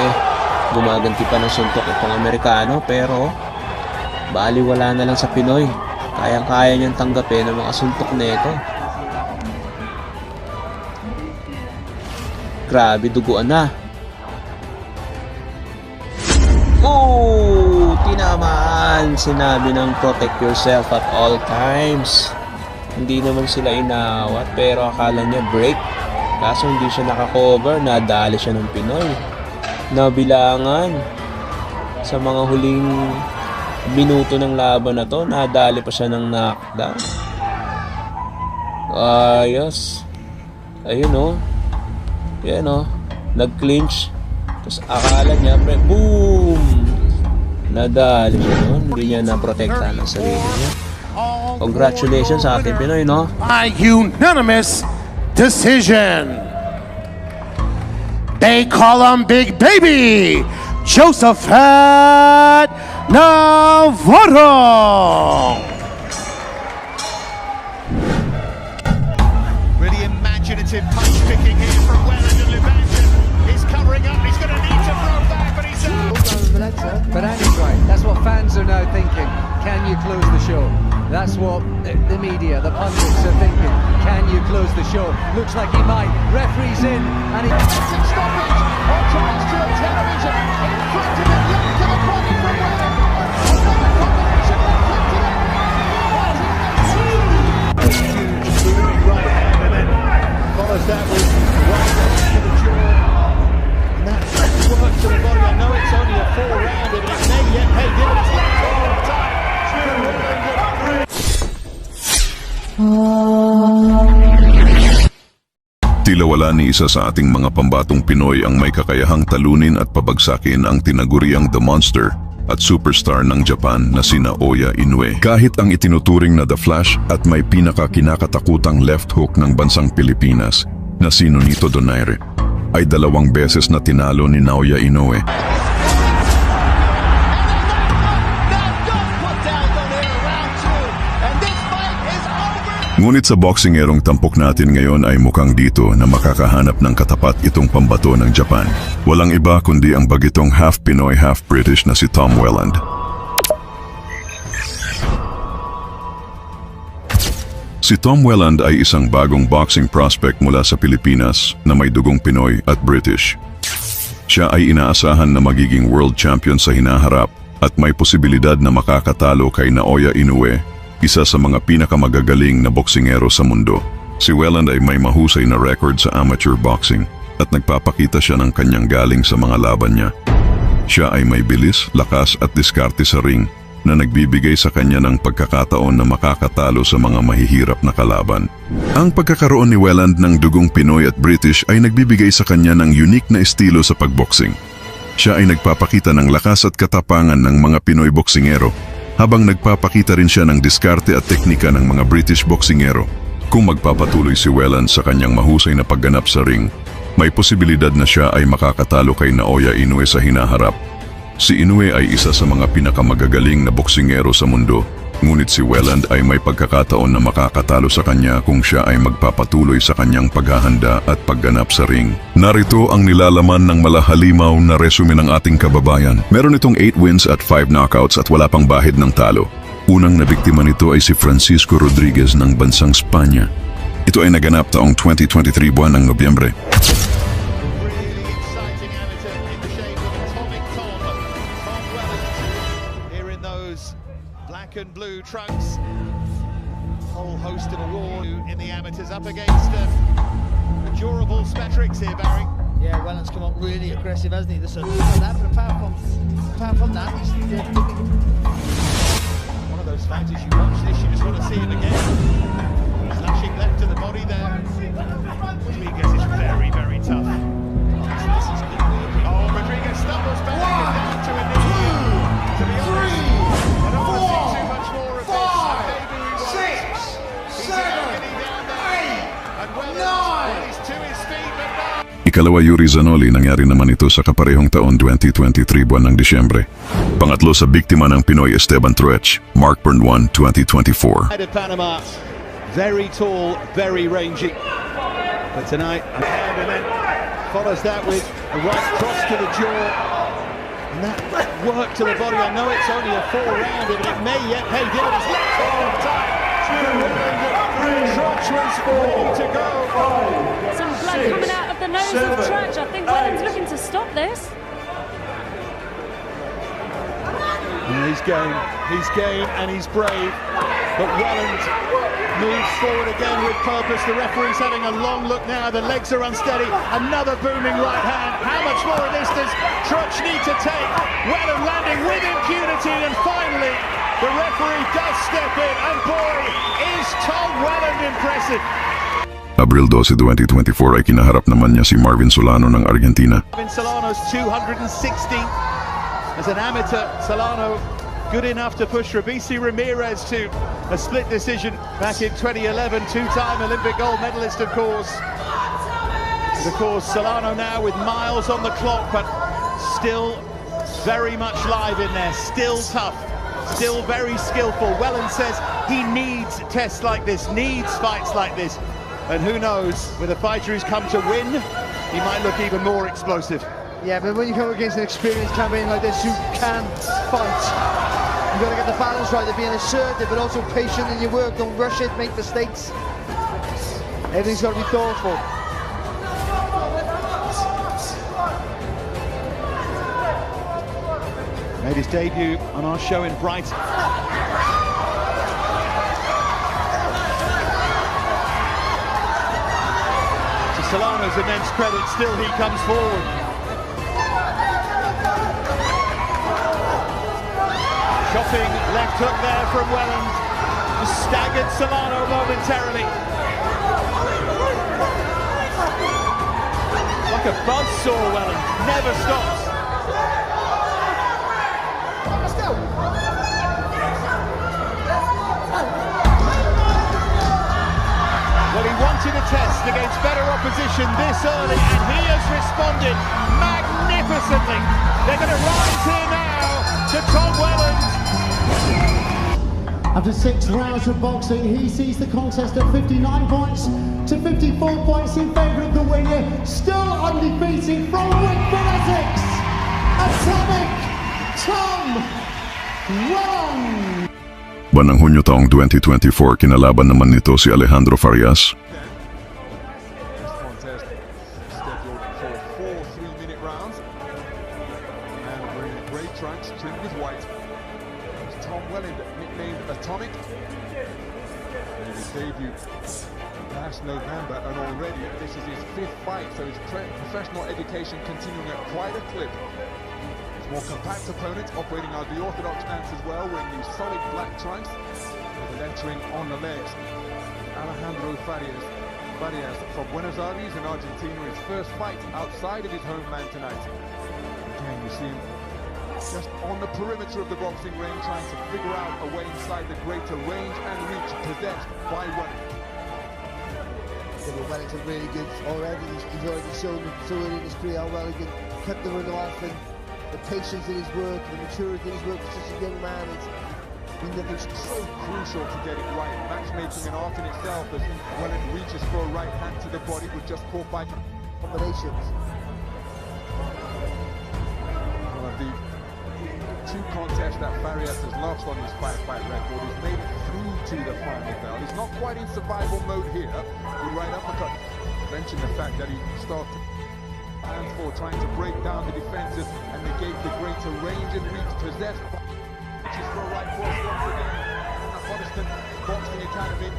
Gumaganti pa ng suntok itong Amerikano, pero baliwala na lang sa Pinoy. Kayang-kaya niyang tanggapin ang mga suntok nito. Grabe, duguan na. Tinamaan. Sinabi ng protect yourself at all times. Hindi naman sila inawat, pero akala niya break. Kaso hindi siya nakakover. Nadali siya ng Pinoy. Nabilangan. Sa mga huling minuto ng laban na to, nadali pa siya ng knockdown. Ayos. Ayun oh. Yan o, nag-clinch. Tapos akala niya, boom! Nadali siya nun. Hindi niya na-protektahan ang sarili niya. Congratulations sa ating Pinoy, no? By unanimous decision. They call him Big Baby, Josephat Navarro. Really imaginative punch picking here from Welland, and Levantin is covering up. He's going to need to throw back, but he's But Andy's right. That's what fans are now thinking. Can you close the show? That's what the media, the pundits are thinking. Can you close the show? Looks like he might. Referee's in, and he stoppage on terrestrial television in front of him. Look to the body from Welland. Another combination reflected it. Huge moving right hand, and then follows that with right hand to the jaw. And that work to the body. I know it's only a 4-rounder, but it may yet pay dividends. All the time. Tila wala ni isa sa ating mga pambatong Pinoy ang may kakayahang talunin at pabagsakin ang tinaguriang The Monster at superstar ng Japan na sina Naoya Inoue. Kahit ang itinuturing na The Flash at may pinakakinakatakutang left hook ng bansang Pilipinas na si Nonito Donaire ay 2 beses na tinalo ni Naoya Inoue. Ngunit sa boxingerong tampok natin ngayon ay mukhang dito na makakahanap ng katapat itong pambato ng Japan. Walang iba kundi ang bagitong half Pinoy, half British na si Tom Welland. Si Tom Welland ay isang bagong boxing prospect mula sa Pilipinas na may dugong Pinoy at British. Siya ay inaasahan na magiging world champion sa hinaharap at may posibilidad na makakatalo kay Naoya Inoue, isa sa mga pinakamagagaling na boksingero sa mundo. Si Welland ay may mahusay na record sa amateur boxing at nagpapakita siya ng kanyang galing sa mga laban niya. Siya ay may bilis, lakas at diskarte sa ring na nagbibigay sa kanya ng pagkakataon na makakatalo sa mga mahihirap na kalaban. Ang pagkakaroon ni Welland ng dugong Pinoy at British ay nagbibigay sa kanya ng unique na estilo sa pagboxing. Siya ay nagpapakita ng lakas at katapangan ng mga Pinoy boksingero, habang nagpapakita rin siya ng diskarte at teknika ng mga British boksingero. Kung magpapatuloy si Welland sa kanyang mahusay na pagganap sa ring, may posibilidad na siya ay makakatalo kay Naoya Inoue sa hinaharap. Si Inoue ay isa sa mga pinakamagagaling na boksingero sa mundo, ngunit si Welland ay may pagkakataon na makakatalo sa kanya kung siya ay magpapatuloy sa kanyang paghahanda at pagganap sa ring. Narito ang nilalaman ng malahalimaw na resume ng ating kababayan. Meron itong 8 wins at 5 knockouts at wala pang bahid ng talo. Unang nabiktima nito ay si Francisco Rodriguez ng bansang Spanya. Ito ay naganap taong 2023 buwan ng Nobyembre. Really exciting amateur in the shape of Atomic Tom. Tom Welland here in those black and blue trunks. Whole host of awards in the amateurs up against durable Spatrix here, Barry. Yeah, Welland's come up really aggressive, hasn't he? But apart from that, he's One of those fighters, you watch this, you just want to see him again. Slashing left to the body there. Rodriguez is very, very tough. This is good work. Oh, Rodriguez stumbles back and down to a knee. To be honest, I don't want to see too much more of this. Maybe he won't. He's in agony down there. And Welland is to his feet, but now... Ikalawa, Yuri Zanoli, nangyari naman ito sa kaparehong taon 2023 buwan ng Disyembre. Pangatlo sa biktima ng Pinoy, Esteban Truech, Markburn 1, 2024. Head of Panama, very tall, very rangy. But tonight, and then follows that with a right cross to the jaw. And that work to the body. I know it's only a 4-rounder, but it may yet pay dividends. Left all the time. Truech was ready to go. Some blood coming out of the nose of Truech. I think Welland's looking to stop this. Yeah, he's game, and he's brave. But Welland moves forward again with purpose. The referee's having a long look now. The legs are unsteady. Another booming right hand. How much more of this does Truech need to take? Welland landing with impunity, and finally the referee does step in. And boy, is Tom Welland impressive. Abril 12, 2024 ay kinaharap naman niya si Marvin Solano ng Argentina. Marvin Solano's 260. As an amateur, Solano good enough to push Robisi Ramirez to a split decision back in 2011, two-time Olympic gold medalist, of course. And of course, Solano now with miles on the clock, but still very much live in there, still tough, still very skillful. Welland says he needs tests like this, needs fights like this. And who knows, with a fighter who's come to win, he might look even more explosive. Yeah, but when you come against an experienced champion like this, you can fight. You've got to get the balance right of being assertive, but also patient in your work. Don't rush it, make mistakes. Everything's got to be thoughtful. Made his debut on our show in Brighton. To Solano's immense credit, still he comes forward. Chopping left hook there from Welland. Just staggered Solano momentarily. Like a buzzsaw, Welland. Never stops. Well, he wanted a test against better opposition this early, and he has responded magnificently. They're going to rise here now to Tom Welland. After 6 rounds of boxing, he sees the contest at 59 points to 54 points in favour of the winner, still undefeated from Wickford, Essex, Atomic Tom Welland. Buwan ng Hunyo taong 2024, kinalaban naman nito si Alejandro Farias. This contest scheduled for 4 3-minute rounds. And wearing grey trunks trimmed with white. It's Tom Welland, nicknamed Atomic. Made his debut last November, and already this is his 5th fight, so his professional education continuing at quite a clip. More compact opponent, operating on the orthodox stance as well, wearing these solid black trunks, with the lettering on the legs. Alejandro Farias from Buenos Aires in Argentina, his first fight outside of his homeland tonight. Again, you see him just on the perimeter of the boxing ring, trying to figure out a way inside the greater range and reach possessed by Wellington. Wellington really good already. He's already shown so early in his career how well he can cut the run off, and the patience in his work, the maturity in his work for such a young man. It's so crucial to get it right. Matchmaking an art in itself, as Wellington reaches for a right hand to the body, was just caught by combinations. One of the two contests that Farias has lost on his fight record. He's made it through to the final bell. He's not quite in survival mode here. Good right uppercut. Mentioned the fact that he started hands for trying to break down the defenses and negate the greater range and reach possessed. Which is for a right cross once again. The Protestant Boxing Academy,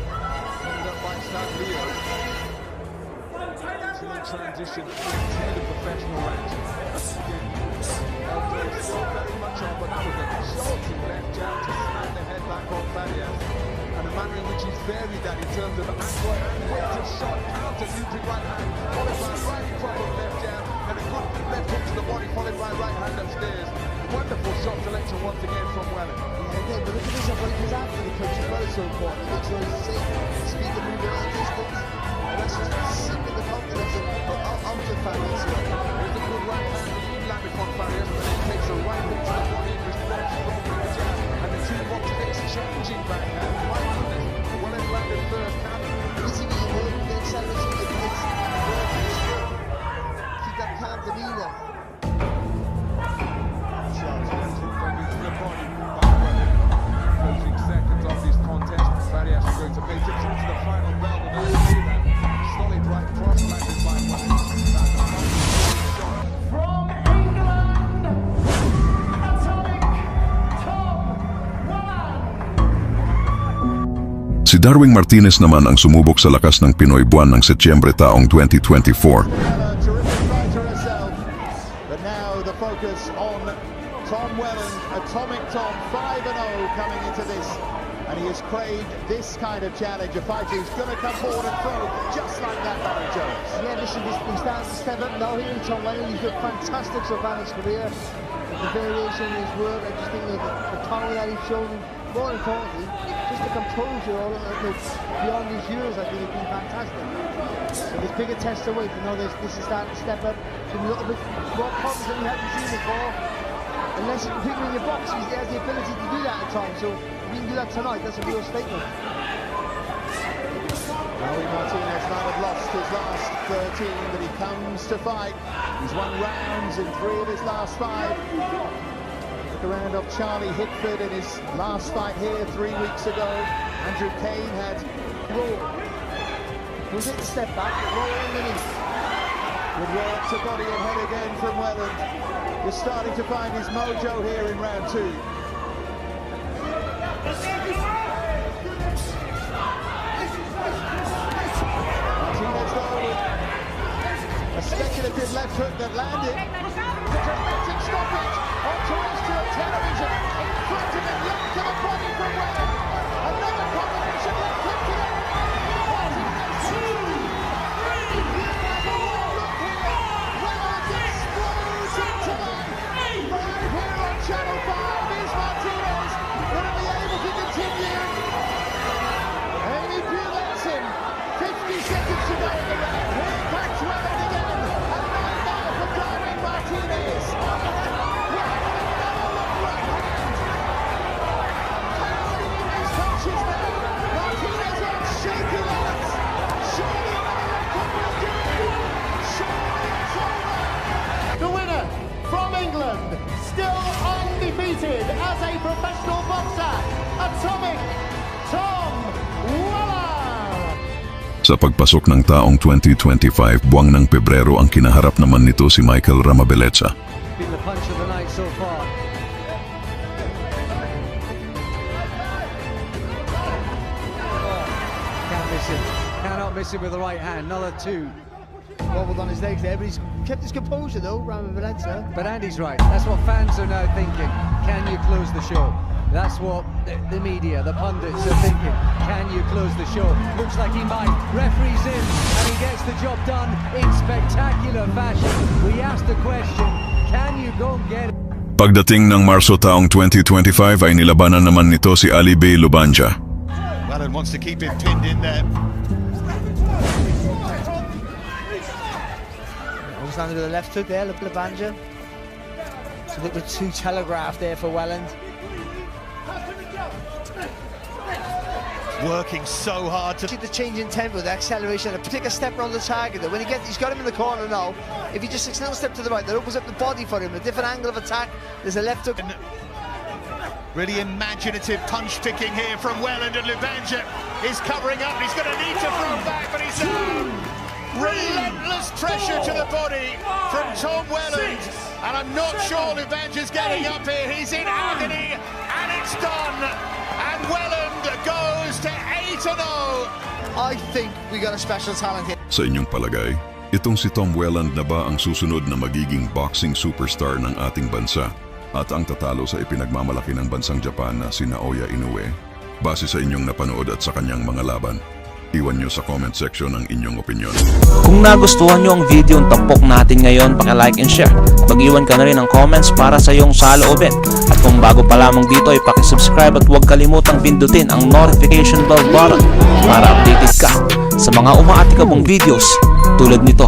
headed up by Stan Leo. To transition into the professional ranks. Again, very much on, but that was a jolting left jab to smack the head back on Farias. And the manner in which he's varied that in terms of angle and weight of shot, counter using right hand, followed by right proper left jab, and a good left hook to the body, followed by right hand upstairs. Wonderful shot selection once again from Wellington. Yeah, again, but look at this, what he comes after the coach as well is so important. He makes sure he's safe, speed the movement out distance, and that's just sinking the confidence of the Farias. Here's a good right hand landed from Farias, but then takes a right hook to the body in response from the jab, and the two boxers exchanging backhand. Wellington landed first hand. Easy to work, the acceleration of the blitz, keep that calm demeanor. Closing seconds of this contest, Farias is going to make it through to the final bell. And I see that solid right cross landed by Wellington. From England, Atomic Tom Welland. Si Darwin Martinez naman ang sumubok sa lakas ng Pinoy buwan ng Setyembre taong 2024. Terrific fighter herself, but now the focus on Tom Welland, Atomic Tom, 5-0 coming into this, and he has craved this kind of challenge, a fighter who's going to come forward and throw just like that, Barry Jones. Yeah, listen, he's starting to step up now here in Tom Welland. He's got fantastic so far in his career. The variation in his work, I just think the power that he's shown, more importantly, just the composure all beyond his years, I think has been fantastic. So there's bigger tests to wait. You know, this is starting to step up to a little bit more confident than we haven't seen before. Unless you can pick him in your box, he has the ability to do that at times. So if he can do that tonight, that's a real statement. Raul Martinez might have lost his last 13, but he comes to fight. He's won rounds in 3 of his last 5. Took a round off Charlie Hickford in his last fight here 3 weeks ago. Andrew Kane had Raw. He was hit the step back, but Raw underneath. Good work to body and head again from Welland. He's starting to find his mojo here in round 2. Martinez though with a speculative left hook that landed. The dramatic stoppage on terrestrial television. In front of him, look to the body from Welland. Another combination left hook to the Channel 5 is Martinez going to be able to continue. Amy Pugh lets him. 50 seconds to go in the round. Here comes Welland again. A nightmare for Darwin Martinez. Pounding in his punches now. Martinez on shaky legs. Surely another record will do it. Surely it's over. The winner from England, still undefeated as a professional boxer, Atomic Tom Welland. Sa pagpasok ng taong 2025, buwang ng Pebrero ang kinaharap naman nito si Michael Ramabeleza. Been the punch of the night so far. Can't miss him. Cannot miss him with the right hand. Another 2. wobbled on his legs there, but he's kept his composure though, Roman Valencia. But Andy's right. That's what fans are now thinking. Can you close the show? That's what the media, the pundits are thinking. Can you close the show? Looks like he might. Referee's in, and he gets the job done in spectacular fashion. We asked the question, can you go and get it? Pagdating ng Marso taong 2025 ay nilabanan naman nito si Ali Bey Lubanja. Wellen wants to keep him pinned in there. Almost landed with a left hook there, Lubanja. It's a little bit too telegraphed there for Welland. Working so hard to See the change in tempo, the acceleration, a particular step around the target. When he's got him in the corner now. If he just takes a little step to the right, that opens up the body for him. A different angle of attack. There's a left hook. really imaginative punch picking here from Welland, and Lubanja is covering up. He's going to need to throw back, but he's relentless pressure to the body from Tom Welland, and I'm not sure Lubanja's getting up here. He's in agony, and it's done. And Welland goes to 8-0. I think we got a special talent here. Sa inyong palagay, itong si Tom Welland na ba ang susunod na magiging boxing superstar ng ating bansa at ang tatalo sa ipinagmamalaki ng bansang Japan na si Naoya Inoue? Base sa inyong napanood at sa kanyang mga laban, iwan nyo sa comment section ang inyong opinion. Kung nagustuhan nyo ang video ng tampok natin ngayon, paki-like and share. Mag-iwan ka na rin ng comments para sa iyong saloobin. At kung bago pa lamang dito ay paki-subscribe at huwag kalimutang pindutin ang notification bell button para updated ka sa mga umaatikabong videos tulad nito.